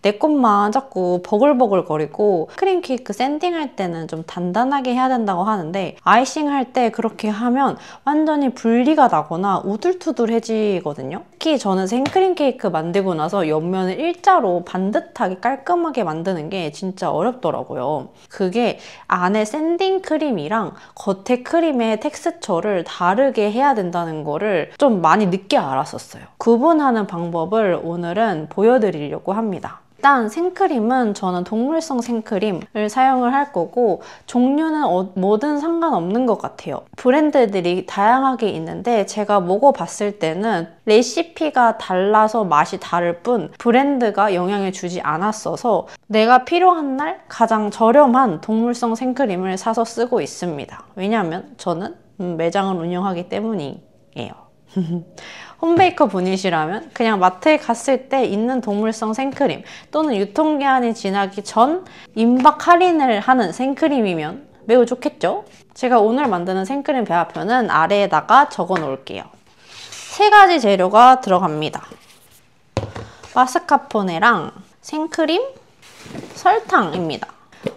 내 것만 자꾸 버글버글거리고 크림 케이크 샌딩할 때는 좀 단단하게 해야 된다고 하는데 아이싱할 때 그렇게 하면 완전히 분리가 나거나 우둘투둘해지거든요. 특히 저는 생크림 케이크 만들고 나서 옆면을 일자로 반듯하게 깔끔하게 만드는 게 진짜 어렵더라고요. 그게 안에 샌딩 크림이랑 겉에 크림의 텍스처를 다르게 해야 된다는 거를 좀 많이 늦게 알았었어요. 구분하는 방법을 오늘은 보여드리려고 합니다. 일단 생크림은 저는 동물성 생크림을 사용을 할 거고 종류는 뭐든 상관없는 것 같아요. 브랜드들이 다양하게 있는데 제가 먹어봤을 때는 레시피가 달라서 맛이 다를 뿐 브랜드가 영향을 주지 않았어서 내가 필요한 날 가장 저렴한 동물성 생크림을 사서 쓰고 있습니다. 왜냐하면 저는 매장을 운영하기 때문이에요. 홈베이커 분이시라면 그냥 마트에 갔을 때 있는 동물성 생크림 또는 유통기한이 지나기 전 임박 할인을 하는 생크림이면 매우 좋겠죠? 제가 오늘 만드는 생크림 배합표는 아래에다가 적어 놓을게요. 3가지 재료가 들어갑니다. 마스카포네랑 생크림, 설탕입니다.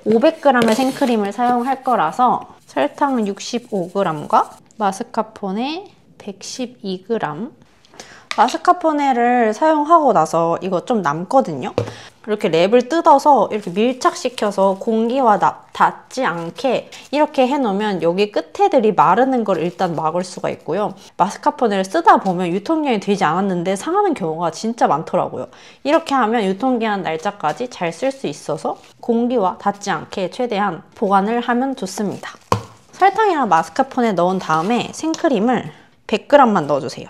500g의 생크림을 사용할 거라서 설탕 65g과 마스카포네 112g. 마스카포네를 사용하고 나서 이거 좀 남거든요. 이렇게 랩을 뜯어서 이렇게 밀착시켜서 공기와 닿지 않게 이렇게 해놓으면 여기 끝에들이 마르는 걸 일단 막을 수가 있고요. 마스카포네를 쓰다 보면 유통기한이 되지 않았는데 상하는 경우가 진짜 많더라고요. 이렇게 하면 유통기한 날짜까지 잘 쓸 수 있어서 공기와 닿지 않게 최대한 보관을 하면 좋습니다. 설탕이랑 마스카포네 넣은 다음에 생크림을 100g만 넣어주세요.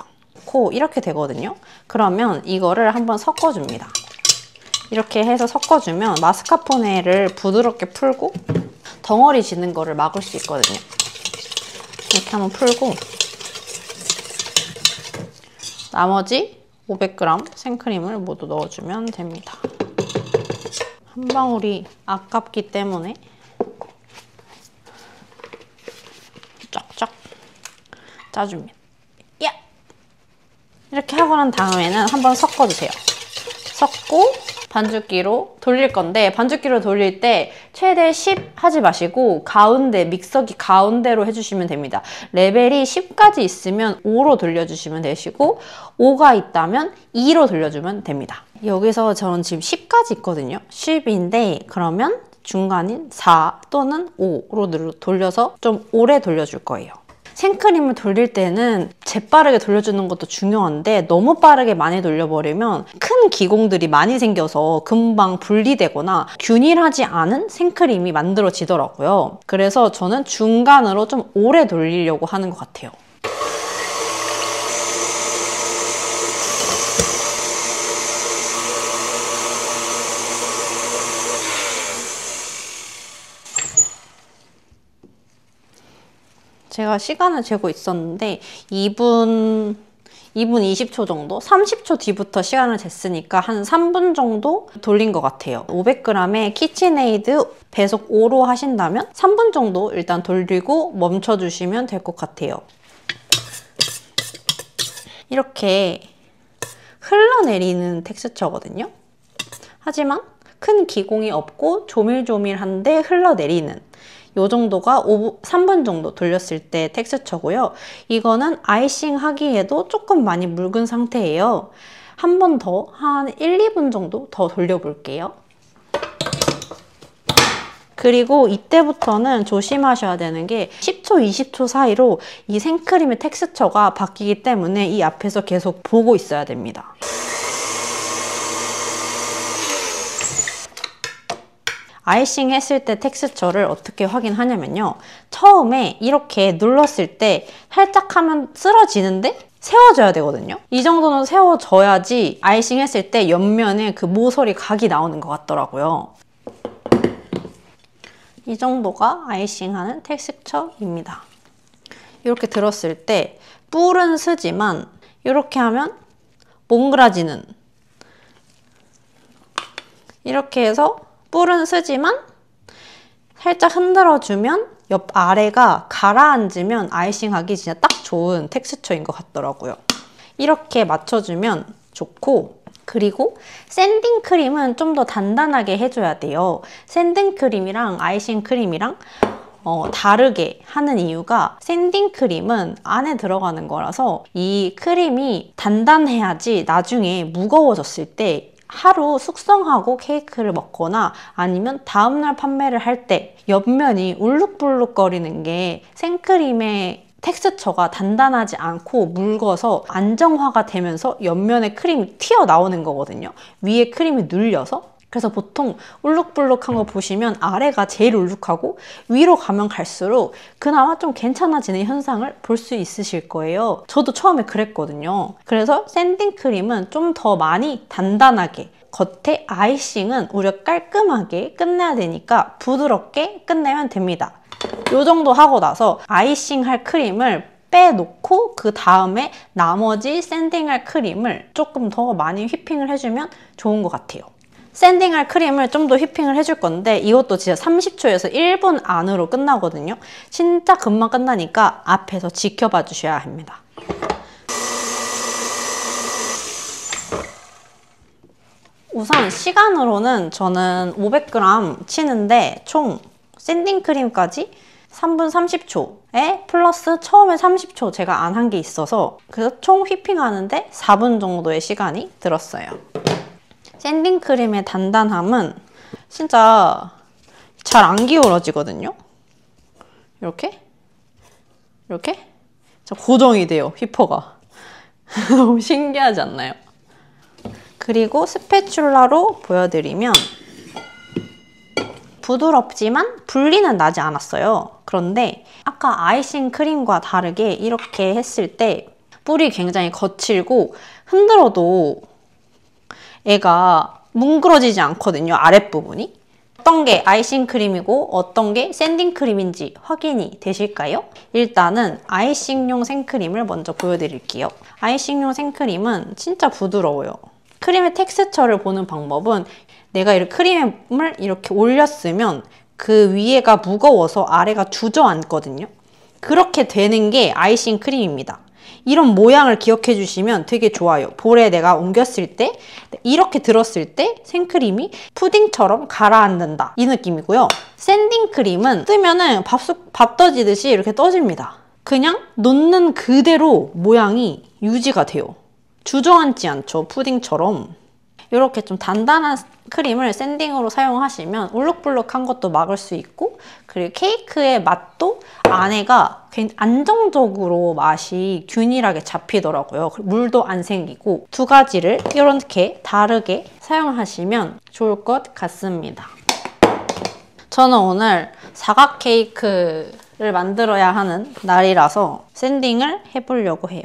이렇게 되거든요. 그러면 이거를 한번 섞어줍니다. 이렇게 해서 섞어주면 마스카포네를 부드럽게 풀고 덩어리 지는 거를 막을 수 있거든요. 이렇게 한번 풀고 나머지 500g 생크림을 모두 넣어주면 됩니다. 한 방울이 아깝기 때문에 쫙쫙 짜줍니다. 이렇게 하고 난 다음에는 한번 섞어주세요. 섞고 반죽기로 돌릴 건데 반죽기로 돌릴 때 최대 10 하지 마시고 가운데 믹서기 가운데로 해주시면 됩니다. 레벨이 10까지 있으면 5로 돌려주시면 되시고 5가 있다면 2로 돌려주면 됩니다. 여기서 저는 지금 10까지 있거든요. 10인데 그러면 중간인 4 또는 5로 돌려서 좀 오래 돌려줄 거예요. 생크림을 돌릴 때는 재빠르게 돌려주는 것도 중요한데 너무 빠르게 많이 돌려버리면 큰 기공들이 많이 생겨서 금방 분리되거나 균일하지 않은 생크림이 만들어지더라고요. 그래서 저는 중간으로 좀 오래 돌리려고 하는 것 같아요. 제가 시간을 재고 있었는데 2분 20초 정도? 30초 뒤부터 시간을 쟀으니까 한 3분 정도 돌린 것 같아요. 500g에 키친에이드 배속 5로 하신다면 3분 정도 일단 돌리고 멈춰주시면 될 것 같아요. 이렇게 흘러내리는 텍스처거든요. 하지만 큰 기공이 없고 조밀조밀한데 흘러내리는 이 정도가 3분 정도 돌렸을 때 텍스처고요. 이거는 아이싱 하기에도 조금 많이 묽은 상태예요. 한 번 더, 한 1, 2분 정도 더 돌려볼게요. 그리고 이때부터는 조심하셔야 되는 게 10초, 20초 사이로 이 생크림의 텍스처가 바뀌기 때문에 이 앞에서 계속 보고 있어야 됩니다. 아이싱 했을 때 텍스처를 어떻게 확인하냐면요. 처음에 이렇게 눌렀을 때 살짝 하면 쓰러지는데 세워줘야 되거든요. 이 정도는 세워줘야지 아이싱 했을 때 옆면에 그 모서리 각이 나오는 것 같더라고요. 이 정도가 아이싱하는 텍스처입니다. 이렇게 들었을 때 뿔은 쓰지만 이렇게 하면 몽그라지는 이렇게 해서 뿔은 쓰지만 살짝 흔들어주면 옆 아래가 가라앉으면 아이싱하기 진짜 딱 좋은 텍스처인 것 같더라고요. 이렇게 맞춰주면 좋고 그리고 샌딩 크림은 좀 더 단단하게 해줘야 돼요. 샌딩 크림이랑 아이싱 크림이랑 다르게 하는 이유가 샌딩 크림은 안에 들어가는 거라서 이 크림이 단단해야지 나중에 무거워졌을 때 하루 숙성하고 케이크를 먹거나 아니면 다음날 판매를 할 때 옆면이 울룩불룩거리는 게 생크림의 텍스처가 단단하지 않고 묽어서 안정화가 되면서 옆면에 크림이 튀어나오는 거거든요. 위에 크림이 눌려서. 그래서 보통 울룩불룩한 거 보시면 아래가 제일 울룩하고 위로 가면 갈수록 그나마 좀 괜찮아지는 현상을 볼 수 있으실 거예요. 저도 처음에 그랬거든요. 그래서 샌딩 크림은 좀 더 많이 단단하게, 겉에 아이싱은 우리가 깔끔하게 끝내야 되니까 부드럽게 끝내면 됩니다. 이 정도 하고 나서 아이싱 할 크림을 빼놓고 그 다음에 나머지 샌딩할 크림을 조금 더 많이 휘핑을 해주면 좋은 것 같아요. 샌딩할 크림을 좀 더 휘핑을 해줄 건데 이것도 진짜 30초에서 1분 안으로 끝나거든요. 진짜 금방 끝나니까 앞에서 지켜봐 주셔야 합니다. 우선 시간으로는 저는 500g 치는데 총 샌딩 크림까지 3분 30초에 플러스 처음에 30초 제가 안 한 게 있어서 그래서 총 휘핑하는데 4분 정도의 시간이 들었어요. 샌딩 크림의 단단함은 진짜 잘 안 기울어지거든요. 이렇게 고정이 돼요, 휘퍼가. 너무 신기하지 않나요? 그리고 스패츌라로 보여드리면 부드럽지만 분리는 나지 않았어요. 그런데 아까 아이싱 크림과 다르게 이렇게 했을 때 뿔이 굉장히 거칠고 흔들어도 애가 뭉그러지지 않거든요, 아랫부분이. 어떤 게 아이싱 크림이고 어떤 게 샌딩 크림인지 확인이 되실까요? 일단은 아이싱용 생크림을 먼저 보여드릴게요. 아이싱용 생크림은 진짜 부드러워요. 크림의 텍스처를 보는 방법은 내가 이 크림을 이렇게 올렸으면 그 위에가 무거워서 아래가 주저앉거든요. 그렇게 되는 게 아이싱 크림입니다. 이런 모양을 기억해 주시면 되게 좋아요. 볼에 내가 옮겼을 때 이렇게 들었을 때 생크림이 푸딩처럼 가라앉는다, 이 느낌이고요. 샌딩 크림은 뜨면은 밥 떠지듯이 이렇게 떠집니다. 그냥 놓는 그대로 모양이 유지가 돼요. 주저앉지 않죠, 푸딩처럼. 이렇게 좀 단단한 크림을 샌딩으로 사용하시면 울룩불룩한 것도 막을 수 있고, 그리고 케이크의 맛도 안에가 굉장히 안정적으로 맛이 균일하게 잡히더라고요. 물도 안 생기고. 두 가지를 이렇게 다르게 사용하시면 좋을 것 같습니다. 저는 오늘 사각 케이크를 만들어야 하는 날이라서 샌딩을 해보려고 해요.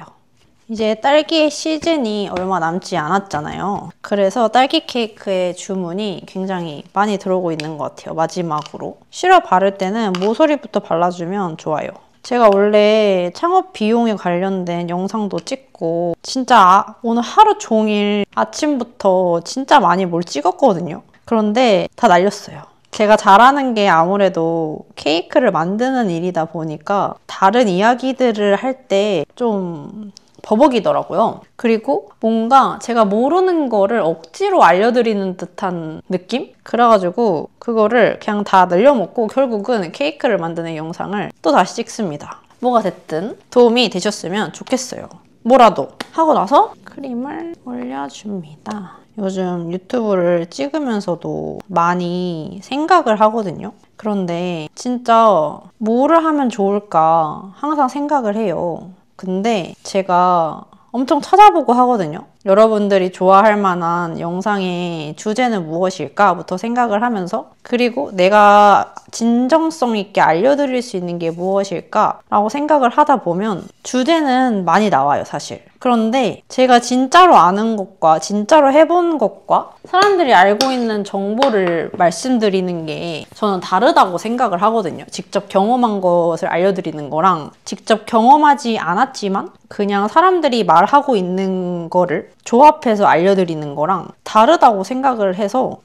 이제 딸기의 시즌이 얼마 남지 않았잖아요. 그래서 딸기 케이크의 주문이 굉장히 많이 들어오고 있는 것 같아요, 마지막으로. 시럽 바를 때는 모서리부터 발라주면 좋아요. 제가 원래 창업 비용에 관련된 영상도 찍고 진짜 오늘 하루 종일 아침부터 진짜 많이 뭘 찍었거든요. 그런데 다 날렸어요. 제가 잘하는 게 아무래도 케이크를 만드는 일이다 보니까 다른 이야기들을 할 때 좀 버벅이더라고요. 그리고 뭔가 제가 모르는 거를 억지로 알려드리는 듯한 느낌? 그래가지고 그거를 그냥 다 늘려먹고 결국은 케이크를 만드는 영상을 또 다시 찍습니다. 뭐가 됐든 도움이 되셨으면 좋겠어요. 뭐라도 하고 나서 크림을 올려줍니다. 요즘 유튜브를 찍으면서도 많이 생각을 하거든요. 그런데 진짜 뭐를 하면 좋을까 항상 생각을 해요. 근데 제가 엄청 찾아보고 하거든요. 여러분들이 좋아할 만한 영상의 주제는 무엇일까부터 생각을 하면서, 그리고 내가 진정성 있게 알려드릴 수 있는 게 무엇일까라고 생각을 하다 보면 주제는 많이 나와요, 사실. 그런데 제가 진짜로 아는 것과 진짜로 해본 것과 사람들이 알고 있는 정보를 말씀드리는 게 저는 다르다고 생각을 하거든요. 직접 경험한 것을 알려드리는 거랑 직접 경험하지 않았지만 그냥 사람들이 말하고 있는 거를 조합해서 알려드리는 거랑 다르다고 생각을 해서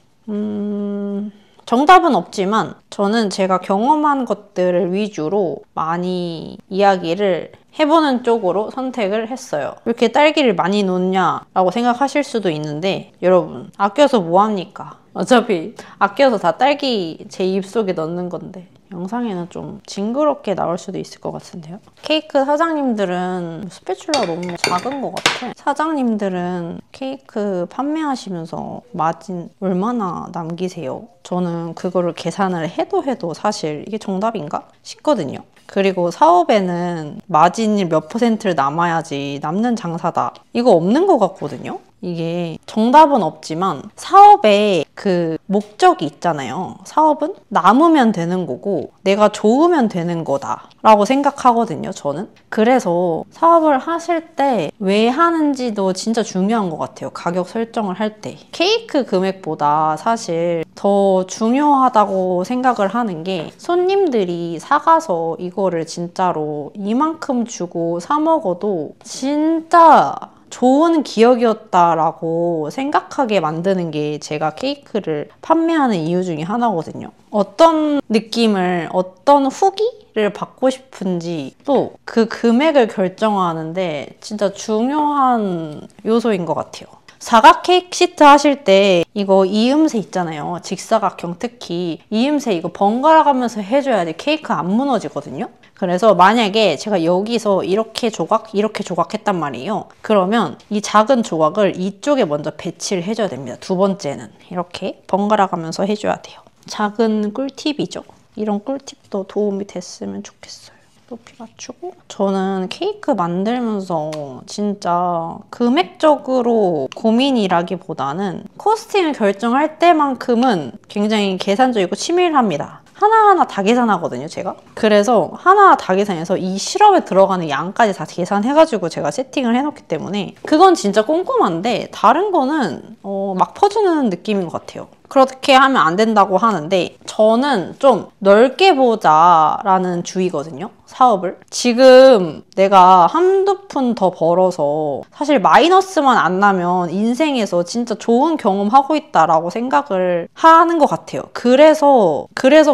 정답은 없지만 저는 제가 경험한 것들을 위주로 많이 이야기를 해보는 쪽으로 선택을 했어요. 왜 이렇게 딸기를 많이 넣냐라고 생각하실 수도 있는데 여러분 아껴서 뭐합니까? 어차피 아껴서 다 딸기 제 입속에 넣는 건데 영상에는 좀 징그럽게 나올 수도 있을 것 같은데요. 케이크 사장님들은 스패츌라 너무 작은 것 같아. 사장님들은 케이크 판매하시면서 마진 얼마나 남기세요? 저는 그거를 계산을 해도 사실 이게 정답인가 싶거든요. 그리고 사업에는 마진이 몇 퍼센트를 남아야지 남는 장사다. 이거 없는 것 같거든요. 이게 정답은 없지만 사업에 그 목적이 있잖아요. 사업은 남으면 되는 거고 내가 좋으면 되는 거다 라고 생각하거든요, 저는. 그래서 사업을 하실 때 왜 하는지도 진짜 중요한 것 같아요. 가격 설정을 할 때. 케이크 금액보다 사실 더 중요하다고 생각을 하는 게 손님들이 사가서 이거를 진짜로 이만큼 주고 사 먹어도 진짜 좋은 기억이었다라고 생각하게 만드는 게 제가 케이크를 판매하는 이유 중에 하나거든요. 어떤 느낌을, 어떤 후기를 받고 싶은지 또 그 금액을 결정하는데 진짜 중요한 요소인 것 같아요. 사각 케이크 시트 하실 때 이거 이음새 있잖아요. 직사각형 특히 이음새 이거 번갈아 가면서 해줘야지 케이크 안 무너지거든요. 그래서 만약에 제가 여기서 이렇게 조각, 이렇게 조각했단 말이에요. 그러면 이 작은 조각을 이쪽에 먼저 배치를 해줘야 됩니다. 두 번째는 이렇게 번갈아 가면서 해줘야 돼요. 작은 꿀팁이죠. 이런 꿀팁도 도움이 됐으면 좋겠어요. 높이 맞추고 저는 케이크 만들면서 진짜 금액적으로 고민이라기보다는 코스팅을 결정할 때만큼은 굉장히 계산적이고 치밀합니다. 하나하나 다 계산하거든요, 제가. 그래서 하나하나 다 계산해서 이 시럽에 들어가는 양까지 다 계산해가지고 제가 세팅을 해놓기 때문에 그건 진짜 꼼꼼한데 다른 거는 막 퍼주는 느낌인 것 같아요. 그렇게 하면 안 된다고 하는데 저는 좀 넓게 보자라는 주의거든요, 사업을. 지금 내가 한두 푼 더 벌어서 사실 마이너스만 안 나면 인생에서 진짜 좋은 경험하고 있다라고 생각을 하는 것 같아요. 그래서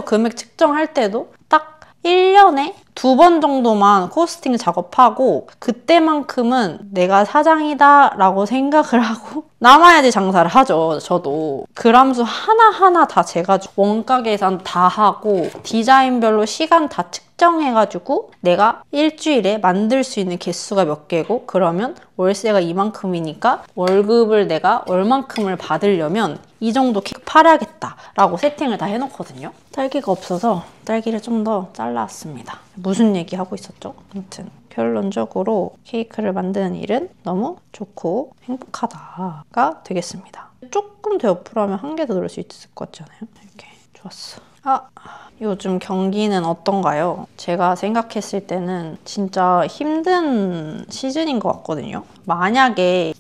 금액 측정할 때도 딱 1년에 2번 정도만 코스팅 작업하고 그때만큼은 내가 사장이다 라고 생각을 하고 남아야지 장사를 하죠. 저도 그람수 하나하나 다 재가지고 원가 계산 다 하고 디자인별로 시간 다 측정해가지고 내가 일주일에 만들 수 있는 개수가 몇 개고 그러면 월세가 이만큼이니까 월급을 내가 얼만큼을 받으려면 이 정도 케이크 팔아야겠다 라고 세팅을 다 해놓거든요. 딸기가 없어서 딸기를 좀 더 잘라왔습니다. 무슨 얘기하고 있었죠? 아무튼 결론적으로 케이크를 만드는 일은 너무 좋고 행복하다가 되겠습니다. 조금 더 옆으로 하면 한 개 더 넣을 수 있을 것 같잖아요. 이렇게 좋았어. 요즘 경기는 어떤가요? 제가 생각했을 때는 진짜 힘든 시즌인 것 같거든요.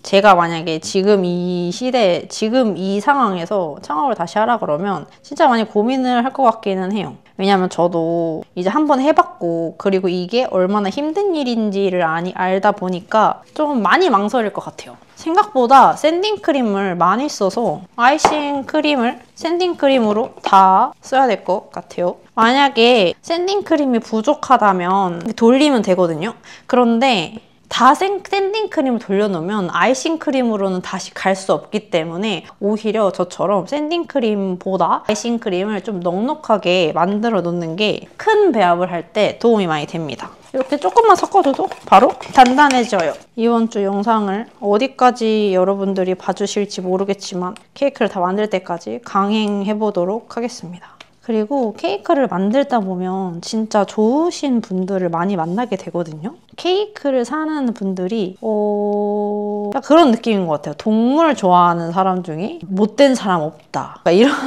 제가 만약에 지금 이 시대, 지금 이 상황에서 창업을 다시 하라 그러면 진짜 많이 고민을 할 것 같기는 해요. 왜냐면 저도 이제 한번 해봤고 그리고 이게 얼마나 힘든 일인지를 알다 보니까 좀 많이 망설일 것 같아요. 생각보다 샌딩 크림을 많이 써서 아이싱 크림을 샌딩 크림으로 다 써야 될 것 같아요. 만약에 샌딩 크림이 부족하다면 돌리면 되거든요. 그런데 다 샌딩 크림을 돌려놓으면 아이싱 크림으로는 다시 갈 수 없기 때문에 오히려 저처럼 샌딩 크림보다 아이싱 크림을 좀 넉넉하게 만들어 놓는 게 큰 배합을 할 때 도움이 많이 됩니다. 이렇게 조금만 섞어줘도 바로 단단해져요. 이번 주 영상을 어디까지 여러분들이 봐주실지 모르겠지만 케이크를 다 만들 때까지 강행해보도록 하겠습니다. 그리고 케이크를 만들다 보면 진짜 좋으신 분들을 많이 만나게 되거든요. 케이크를 사는 분들이 그런 느낌인 것 같아요. 동물 좋아하는 사람 중에 못된 사람 없다. 그러니까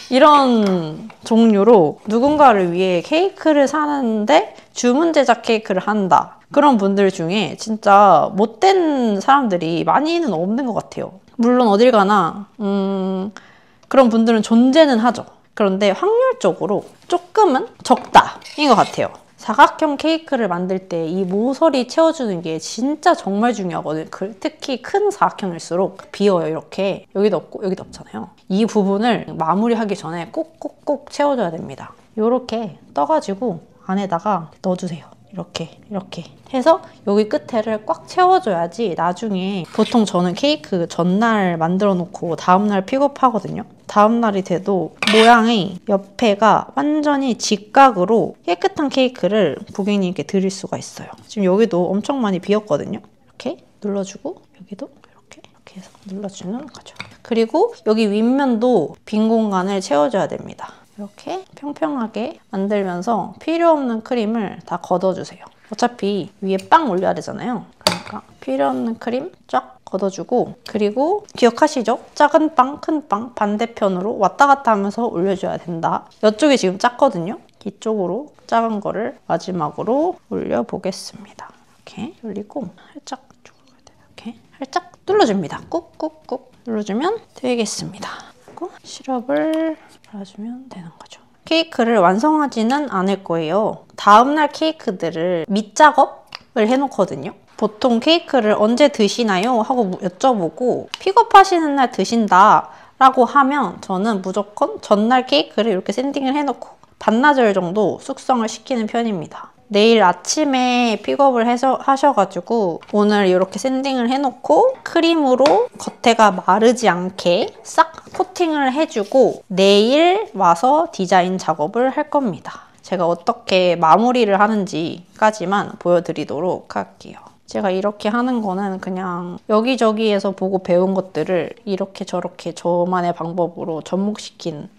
이런 종류로 누군가를 위해 케이크를 사는데 주문 제작 케이크를 한다. 그런 분들 중에 진짜 못된 사람들이 많이는 없는 것 같아요. 물론 어딜 가나 그런 분들은 존재는 하죠. 그런데 확률적으로 조금은 적다인 것 같아요. 사각형 케이크를 만들 때 이 모서리 채워주는 게 진짜 정말 중요하거든요. 특히 큰 사각형일수록 비어요. 이렇게 여기도 없고 여기도 없잖아요. 이 부분을 마무리하기 전에 꼭꼭꼭 채워줘야 됩니다. 이렇게 떠가지고 안에다가 넣어주세요. 이렇게 해서 여기 끝에를 꽉 채워줘야지 나중에 보통 저는 케이크 전날 만들어 놓고 다음날 픽업하거든요. 다음날이 돼도 모양이 옆에가 완전히 직각으로 깨끗한 케이크를 고객님께 드릴 수가 있어요. 지금 여기도 엄청 많이 비었거든요. 이렇게 눌러주고 여기도 이렇게 해서 눌러주는 거죠. 그리고 여기 윗면도 빈 공간을 채워줘야 됩니다. 이렇게 평평하게 만들면서 필요 없는 크림을 다 걷어주세요. 어차피 위에 빵 올려야 되잖아요. 그러니까 필요 없는 크림 쫙 걷어주고, 그리고 기억하시죠? 작은 빵, 큰 빵 반대편으로 왔다 갔다 하면서 올려줘야 된다. 이쪽이 지금 작거든요. 이쪽으로 작은 거를 마지막으로 올려보겠습니다. 이렇게 올리고 살짝 이렇게 살짝 눌러줍니다. 꾹꾹꾹 눌러주면 되겠습니다. 그리고 시럽을 발라주면 되는 거죠. 케이크를 완성하지는 않을 거예요. 다음날 케이크들을 밑작업을 해놓거든요. 보통 케이크를 언제 드시나요? 하고 여쭤보고 픽업하시는 날 드신다 라고 하면 저는 무조건 전날 케이크를 이렇게 샌딩을 해놓고 반나절 정도 숙성을 시키는 편입니다. 내일 아침에 픽업을 하셔가지고 오늘 이렇게 샌딩을 해놓고 크림으로 겉에가 마르지 않게 싹 코팅을 해주고 내일 와서 디자인 작업을 할 겁니다. 제가 어떻게 마무리를 하는지까지만 보여드리도록 할게요. 제가 이렇게 하는 거는 그냥 여기저기에서 보고 배운 것들을 이렇게 저렇게 저만의 방법으로 접목시킨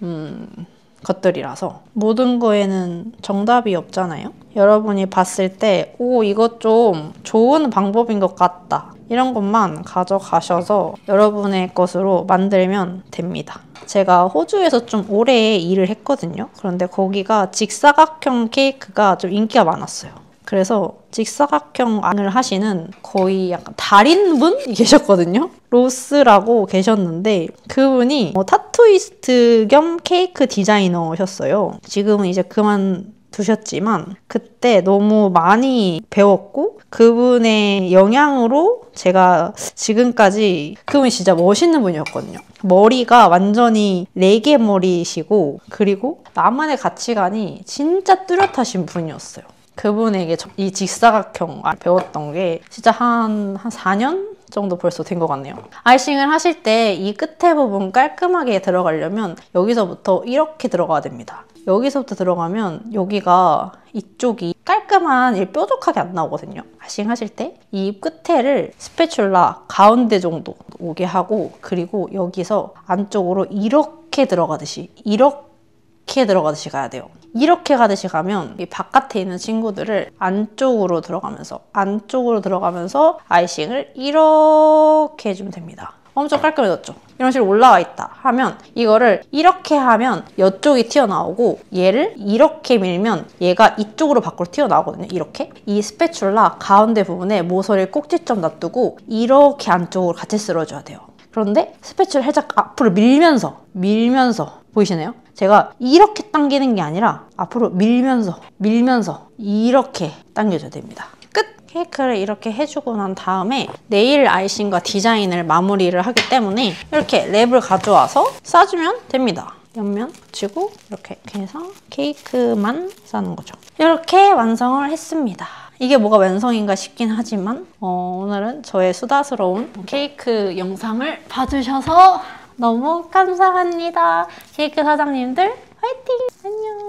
것들이라서 모든 거에는 정답이 없잖아요. 여러분이 봤을 때 오, 이거 좀 좋은 방법인 것 같다. 이런 것만 가져가셔서 여러분의 것으로 만들면 됩니다. 제가 호주에서 좀 오래 일을 했거든요. 그런데 거기가 직사각형 케이크가 좀 인기가 많았어요. 그래서 직사각형을 하시는 거의 약간 달인분이 계셨거든요. 로스라고 계셨는데 그분이 타투이스트 겸 케이크 디자이너셨어요. 지금은 이제 그만두셨지만 그때 너무 많이 배웠고 그분의 영향으로 제가 지금까지, 그분이 진짜 멋있는 분이었거든요. 머리가 완전히 레게 머리시고 그리고 나만의 가치관이 진짜 뚜렷하신 분이었어요. 그분에게 이 직사각형 배웠던 게 진짜 한 4년 정도 벌써 된 것 같네요. 아이싱을 하실 때 이 끝에 부분 깔끔하게 들어가려면 여기서부터 이렇게 들어가야 됩니다. 여기서부터 들어가면 여기가 이쪽이 깔끔한 뾰족하게 안 나오거든요. 아이싱 하실 때 이 끝에를 스패츌라 가운데 정도 오게 하고 그리고 여기서 안쪽으로 이렇게 들어가듯이 가야 돼요. 이렇게 가듯이 가면 이 바깥에 있는 친구들을 안쪽으로 들어가면서 아이싱을 이렇게 해주면 됩니다. 엄청 깔끔해졌죠? 이런 식으로 올라와 있다 하면 이거를 이렇게 하면 이쪽이 튀어나오고 얘를 이렇게 밀면 얘가 이쪽으로 밖으로 튀어나오거든요. 이렇게. 이 스패츌라 가운데 부분에 모서리를 꼭지점 놔두고 이렇게 안쪽으로 같이 쓸어줘야 돼요. 그런데 스패츌을 살짝 앞으로 밀면서 보이시나요? 제가 이렇게 당기는 게 아니라 앞으로 밀면서 이렇게 당겨줘야 됩니다. 끝! 케이크를 이렇게 해주고 난 다음에 네일 아이싱과 디자인을 마무리를 하기 때문에 이렇게 랩을 가져와서 싸주면 됩니다. 옆면 붙이고 이렇게 해서 케이크만 싸는 거죠. 이렇게 완성을 했습니다. 이게 뭐가 완성인가 싶긴 하지만 오늘은 저의 수다스러운 케이크 영상을 봐주셔서 너무 감사합니다. 케이크 사장님들 화이팅! 안녕!